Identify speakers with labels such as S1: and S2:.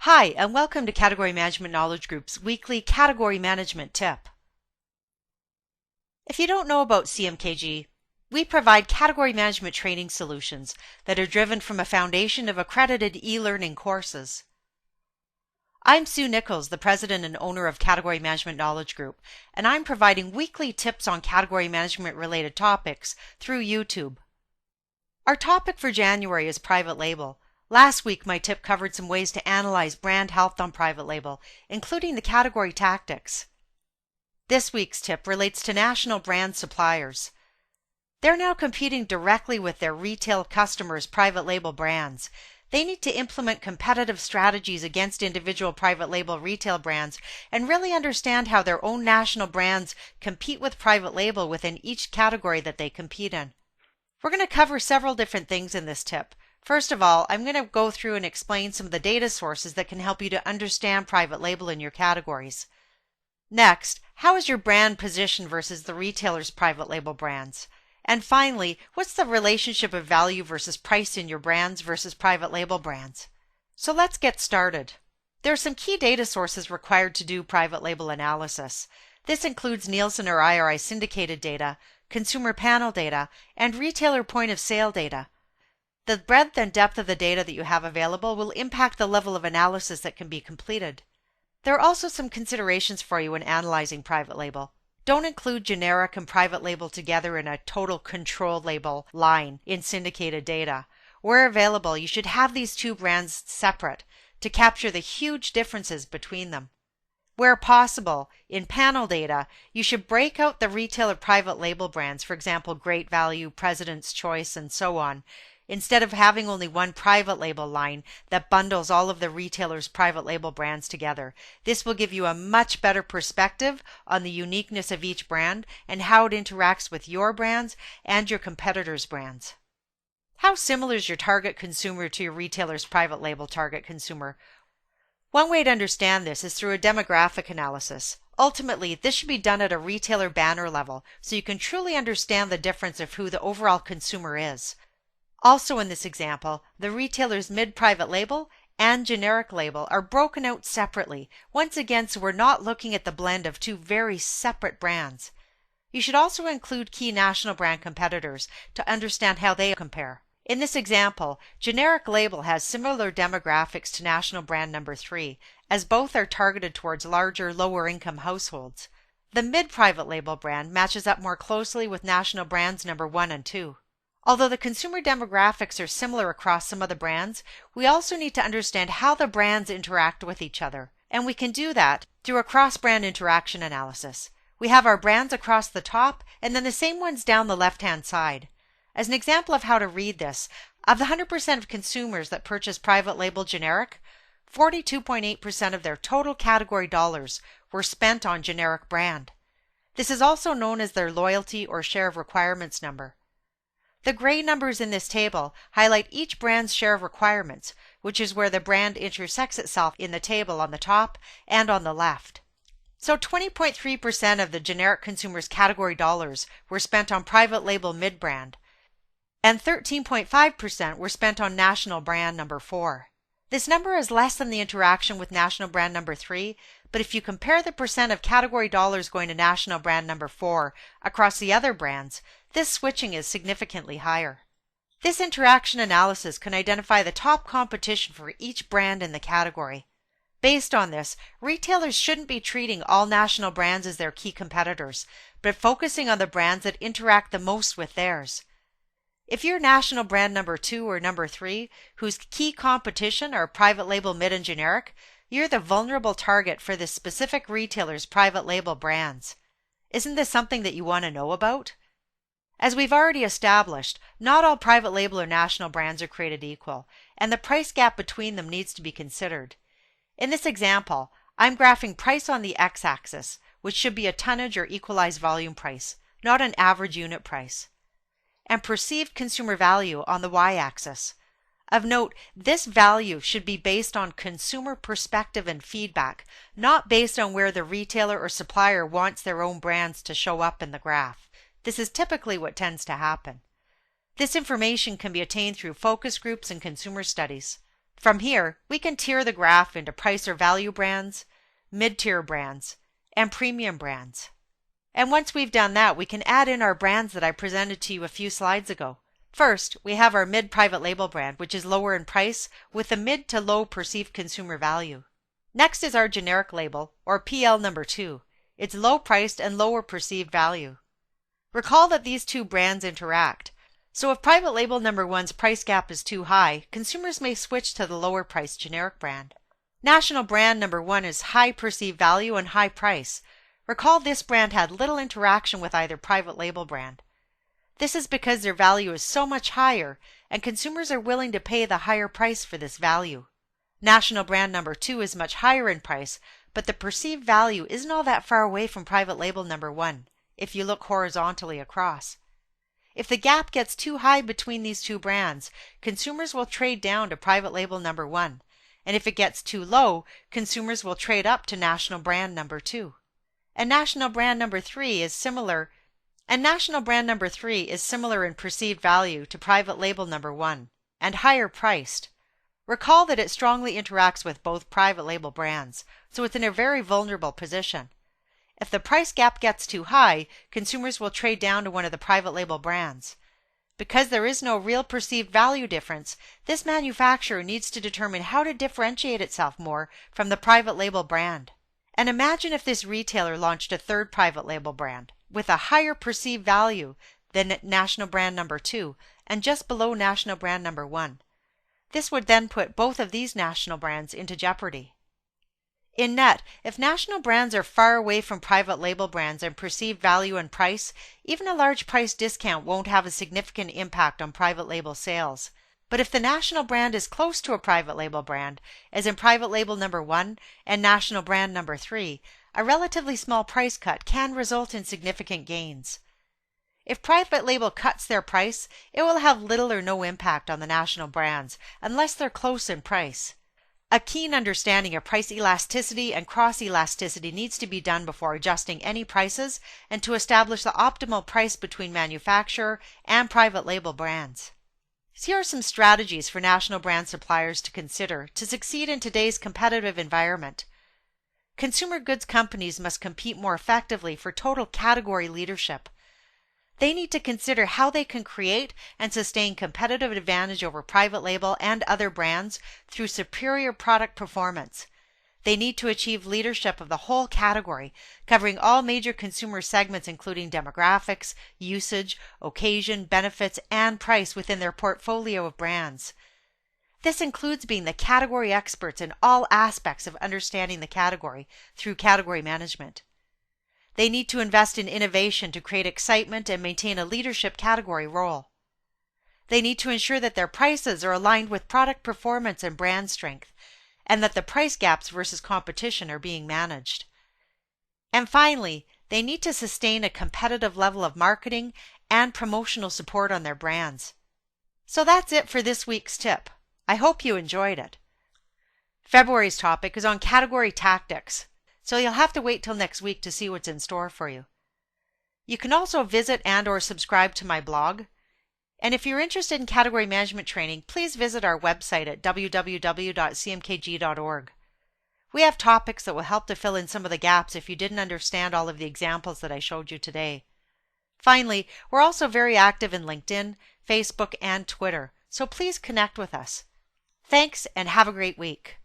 S1: Hi, and welcome to Category Management Knowledge Group's weekly category management tip. If you don't know about CMKG, we provide category management training solutions that are driven from a foundation of accredited e-learning courses. I'm Sue Nicholls, the president and owner of Category Management Knowledge Group, and I'm providing weekly tips on category management related topics through YouTube. Our topic for January is private label. Last week, my tip covered some ways to analyze brand health on private label, including the category tactics. This week's tip relates to national brand suppliers. They're now competing directly with their retail customers' private label brands. They need to implement competitive strategies against individual private label retail brands and really understand how their own national brands compete with private label within each category that they compete in. We're going to cover several different things in this tip. First of all, I'm going to go through and explain some of the data sources that can help you to understand private label in your categories. Next, how is your brand positioned versus the retailer's private label brands? And finally, what's the relationship of value versus price in your brands versus private label brands? So let's get started. There are some key data sources required to do private label analysis. This includes Nielsen or IRI syndicated data, consumer panel data, and retailer point of sale data. The breadth and depth of the data that you have available will impact the level of analysis that can be completed. There are also some considerations for you when analyzing private label. Don't include generic and private label together in a total control label line in syndicated data. Where available, you should have these two brands separate to capture the huge differences between them. Where possible, in panel data, you should break out the retailer private label brands, for example, Great Value, President's Choice, and so on, instead of having only one private label line that bundles all of the retailer's private label brands together. This will give you a much better perspective on the uniqueness of each brand and how it interacts with your brands and your competitors' brands. How similar is your target consumer to your retailer's private label target consumer? One way to understand this is through a demographic analysis. Ultimately, this should be done at a retailer banner level so you can truly understand the difference of who the overall consumer is. Also in this example, the retailer's mid-private label and generic label are broken out separately, once again so we're not looking at the blend of two very separate brands. You should also include key national brand competitors to understand how they compare. In this example, generic label has similar demographics to national brand number 3, as both are targeted towards larger, lower-income households. The mid-private label brand matches up more closely with national brands number 1 and 2. Although the consumer demographics are similar across some of the brands, we also need to understand how the brands interact with each other. And we can do that through a cross-brand interaction analysis. We have our brands across the top and then the same ones down the left-hand side. As an example of how to read this, of the 100% of consumers that purchase private label generic, 42.8% of their total category dollars were spent on generic brand. This is also known as their loyalty or share of requirements number. The gray numbers in this table highlight each brand's share of requirements, which is where the brand intersects itself in the table on the top and on the left. So 20.3% of the generic consumers' category dollars were spent on private label mid-brand, and 13.5% were spent on national brand number 4. This number is less than the interaction with national brand number 3, but if you compare the percent of category dollars going to national brand number 4 across the other brands, this switching is significantly higher. This interaction analysis can identify the top competition for each brand in the category. Based on this, retailers shouldn't be treating all national brands as their key competitors, but focusing on the brands that interact the most with theirs. If you're national brand number 2 or number 3, whose key competition are private label mid and generic, you're the vulnerable target for this specific retailer's private label brands. Isn't this something that you want to know about? As we've already established, not all private label or national brands are created equal, and the price gap between them needs to be considered. In this example, I'm graphing price on the x-axis, which should be a tonnage or equalized volume price, not an average unit price, and perceived consumer value on the y-axis. Of note, this value should be based on consumer perspective and feedback, not based on where the retailer or supplier wants their own brands to show up in the graph. This is typically what tends to happen. This information can be attained through focus groups and consumer studies. From here, we can tier the graph into price or value brands, mid-tier brands, and premium brands. And once we've done that, we can add in our brands that I presented to you a few slides ago. First, we have our mid-private label brand, which is lower in price with a mid to low perceived consumer value. Next is our generic label, or PL number 2. It's low priced and lower perceived value. Recall that these two brands interact. So if private label number 1's price gap is too high, consumers may switch to the lower priced generic brand. National brand number 1 is high perceived value and high price. Recall this brand had little interaction with either private label brand. This is because their value is so much higher and consumers are willing to pay the higher price for this value. National brand number 2 is much higher in price, but the perceived value isn't all that far away from private label number 1 if you look horizontally across. If the gap gets too high between these two brands, consumers will trade down to private label number 1, and if it gets too low, consumers will trade up to national brand number 2. And national brand number 3 is similar in perceived value to private label number 1 and higher priced. Recall that it strongly interacts with both private label brands, so it's in a very vulnerable position. If the price gap gets too high, consumers will trade down to one of the private label brands. Because there is no real perceived value difference, this manufacturer needs to determine how to differentiate itself more from the private label brand. And imagine if this retailer launched a third private label brand with a higher perceived value than national brand number 2 and just below national brand number 1. This would then put both of these national brands into jeopardy. In net, if national brands are far away from private label brands in perceived value and price, even a large price discount won't have a significant impact on private label sales. But if the national brand is close to a private label brand, as in private label number 1 and national brand number 3, a relatively small price cut can result in significant gains. If private label cuts their price, it will have little or no impact on the national brands unless they're close in price. A keen understanding of price elasticity and cross-elasticity needs to be done before adjusting any prices and to establish the optimal price between manufacturer and private label brands. Here are some strategies for national brand suppliers to consider to succeed in today's competitive environment. Consumer goods companies must compete more effectively for total category leadership. They need to consider how they can create and sustain competitive advantage over private label and other brands through superior product performance. They need to achieve leadership of the whole category, covering all major consumer segments including demographics, usage, occasion, benefits, and price within their portfolio of brands. This includes being the category experts in all aspects of understanding the category through category management. They need to invest in innovation to create excitement and maintain a leadership category role. They need to ensure that their prices are aligned with product performance and brand strength, and that the price gaps versus competition are being managed. And finally, they need to sustain a competitive level of marketing and promotional support on their brands. So that's it for this week's tip. I hope you enjoyed it. February's topic is on category tactics, so you'll have to wait till next week to see what's in store for you. You can also visit and/or subscribe to my blog. And if you're interested in category management training, please visit our website at www.cmkg.org. We have topics that will help to fill in some of the gaps if you didn't understand all of the examples that I showed you today. Finally, we're also very active in LinkedIn, Facebook, and Twitter, so please connect with us. Thanks and have a great week.